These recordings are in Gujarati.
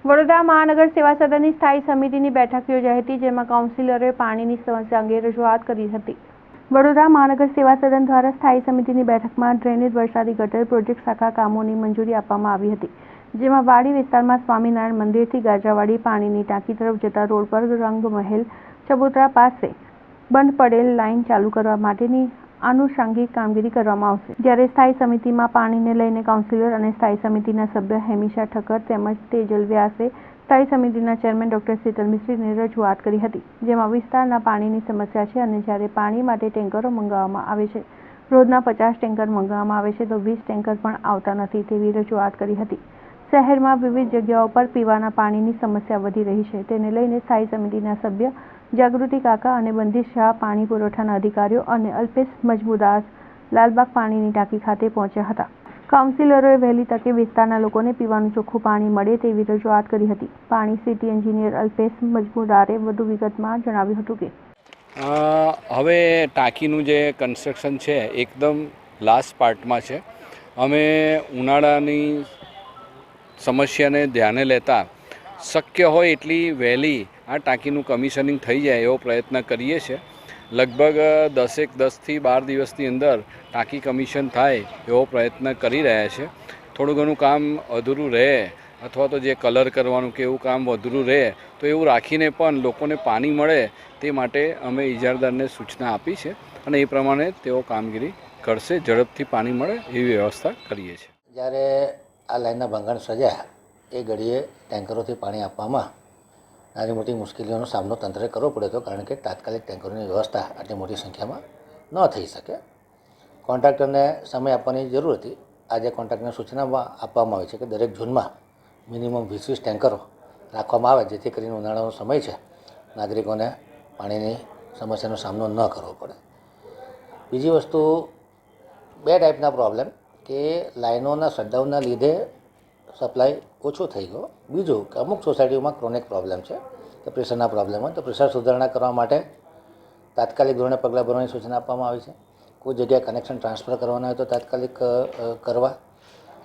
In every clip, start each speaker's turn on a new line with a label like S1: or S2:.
S1: વડોદરા મહાનગર સેવા સદનની સ્થાયી સમિતિની બેઠક યોજાઈ હતી, જેમાં કાઉન્સિલરોએ પાણીની સમસ્યા અંગે રજૂઆત કરી હતી. વડોદરા મહાનગર સેવા સદન દ્વારા સ્થાયી સમિતિની બેઠકમાં ડ્રેનેજ, વરસાદી ગટર પ્રોજેક્ટ શાખા કામોની મંજૂરી આપવામાં આવી હતી, જેમાં વાડી વિસ્તારમાં સ્વામિનારાયણ મંદિરથી ગાજરાવાડી પાણીની ટાંકી તરફ જતા રોડ પર રંગમહેલ ચબૂતરા પાસે બંધ પડેલ લાઇન ચાલુ કરવા માટેની આનુષંગિક કામગીરી કરવામાં આવશે. જ્યારે સ્થાયી સમિતિમાં પાણીને લઈને કાઉન્સિલર અને સ્થાયી સમિતિના સભ્ય હેમિશા ઠક્કર તેમજ તેજલ વ્યાસે સ્થાયી સમિતિના ચેરમેન ડોક્ટર શીતલ મિસ્ત્રીને રજૂઆત કરી હતી, જેમાં વિસ્તારના પાણીની સમસ્યા છે અને જ્યારે પાણી માટે ટેન્કરો મંગાવવામાં આવે છે, રોજના 50 ટેન્કર મંગાવવામાં આવે છે તો 20 ટેન્કર પણ આવતા નથી તેવી રજૂઆત કરી હતી. શહેરમાં વિવિધ જગ્યાઓ પર પીવાના પાણીની સમસ્યા વધી રહી છે, તેને લઈને સ્થાયી સમિતિના સભ્ય જાગૃતિ કાકા અને બંદીશ શાહ, પાણી પુરવઠાના અધિકારીઓ અને અલ્પેશ મજમુદાર લાલબાગ પાણીની ટાંકી ખાતે પહોંચ્યા હતા. કાઉન્સિલરોએ વહેલી તકે વિસ્તારના લોકોને પીવાનું ચોખ્ખું પાણી મળે તેવી રજૂઆત કરી હતી. પાણી સિટી એન્જિનિયર અલ્પેશ મજમુદારે વધુ વિગતમાં જણાવ્યું હતું કે
S2: હવે ટાંકીનું જે કન્સ્ટ્રક્શન છે એકદમ લાસ્ટ પાર્ટમાં છે. અમે ઉનાળાની સમસ્યાને ધ્યાને લેતા શક્ય હોય એટલી વહેલી આ ટાંકીનું કમિશનિંગ થઈ જાય એવો પ્રયત્ન કરીએ છીએ. લગભગ 10થી 12 દિવસની અંદર ટાંકી કમિશન થાય એવો પ્રયત્ન કરી રહ્યા છે. થોડું ઘણું કામ અધૂરું રહે અથવા તો જે કલર કરવાનું કે એવું કામ અધૂરું રહે તો એવું રાખીને પણ લોકોને પાણી મળે તે માટે અમે ઇજારદારને સૂચના આપી છે અને એ પ્રમાણે તેઓ કામગીરી કરશે. ઝડપથી પાણી મળે એવી વ્યવસ્થા કરીએ છીએ.
S3: જ્યારે આ લાઇનના ભંગાણ સર્જાયા એ ઘડીએ ટેન્કરોથી પાણી આપવામાં નાની મોટી મુશ્કેલીઓનો સામનો તંત્રે કરવો પડ્યો હતો, કારણ કે તાત્કાલિક ટેન્કરોની વ્યવસ્થા આટલી મોટી સંખ્યામાં ન થઈ શકે. કોન્ટ્રાક્ટરને સમય આપવાની જરૂર હતી. આજે કોન્ટ્રાક્ટરને સૂચનામાં આપવામાં આવી છે કે દરેક ઝોનમાં મિનિમમ 20 ટેન્કરો રાખવામાં આવે, જેથી કરીને ઉનાળાનો સમય છે, નાગરિકોને પાણીની સમસ્યાનો સામનો ન કરવો પડે. બીજી વસ્તુ, 2 ટાઈપના પ્રોબ્લેમ કે લાઇનોના શટડાઉનના લીધે સપ્લાય ઓછો થઈ ગયો. બીજું કે અમુક સોસાયટીઓમાં ક્રોનિક પ્રોબ્લેમ છે કે પ્રેશરના પ્રોબ્લેમ હોય, તો પ્રેશર સુધારણા કરવા માટે તાત્કાલિક ધોરણે પગલાં ભરવાની સૂચના આપવામાં આવી છે. કોઈ જગ્યાએ કનેક્શન ટ્રાન્સફર કરવાના હોય તો તાત્કાલિક કરવા.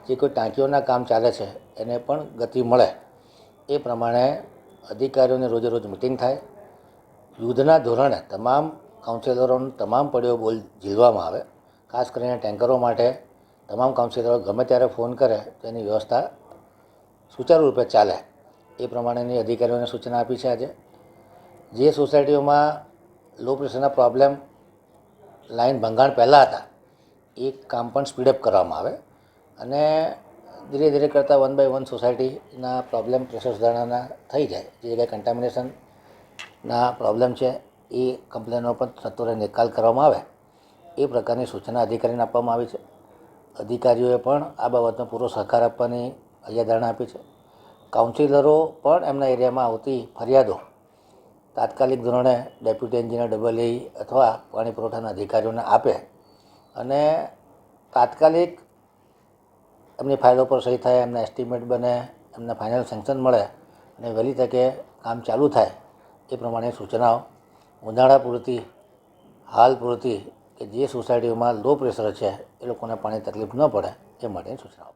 S3: જે કોઈ ટાંકીઓના કામ ચાલે છે એને પણ ગતિ મળે એ પ્રમાણે અધિકારીઓને રોજે રોજ મિટિંગ થાય. યુદ્ધના ધોરણે તમામ કાઉન્સિલરોને તમામ પડ્યો બોલ ઝીલવામાં આવે. ખાસ કરીને ટેન્કરો માટે તમામ કાઉન્સિલરો ગમે ત્યારે ફોન કરે તો એની વ્યવસ્થા સુચારુ રૂપે ચાલે એ પ્રમાણેની અધિકારીઓને સૂચના આપી છે. આજે જે સોસાયટીઓમાં લો પ્રેશરના પ્રોબ્લેમ લાઇન ભંગાણ પહેલાં હતા એ કામ પણ સ્પીડઅપ કરવામાં આવે અને ધીરે ધીરે કરતાં 1 by 1 સોસાયટીના પ્રોબ્લેમ પ્રેશર સુધારણાના થઈ જાય. જે જગ્યાએ કન્ટામિનેશનના પ્રોબ્લેમ છે એ કમ્પ્લેનો પણ સત્વરે નિકાલ કરવામાં આવે એ પ્રકારની સૂચના અધિકારીને આપવામાં આવી છે. અધિકારીઓએ પણ આ બાબતનો પૂરો સહકાર આપવાની હૈયાધારણા આપી છે. કાઉન્સિલરો પણ એમના એરિયામાં આવતી ફરિયાદો તાત્કાલિક ધોરણે ડેપ્યુટી એન્જિનિયર EE અથવા પાણી પુરવઠાના અધિકારીઓને આપે અને તાત્કાલિક એમની ફાઇલો પર સહી થાય, એમના એસ્ટિમેટ બને, એમને ફાઇનલ સેન્કશન મળે અને વહેલી તકે કામ ચાલુ થાય એ પ્રમાણે સૂચનાઓ ઉનાળા પૂરતી, હાલ પૂરતી, કે જે સોસાયટીઓમાં લો પ્રેશર છે એ લોકોને પાણી તકલીફ ન પડે એ માટેની સૂચનાઓ.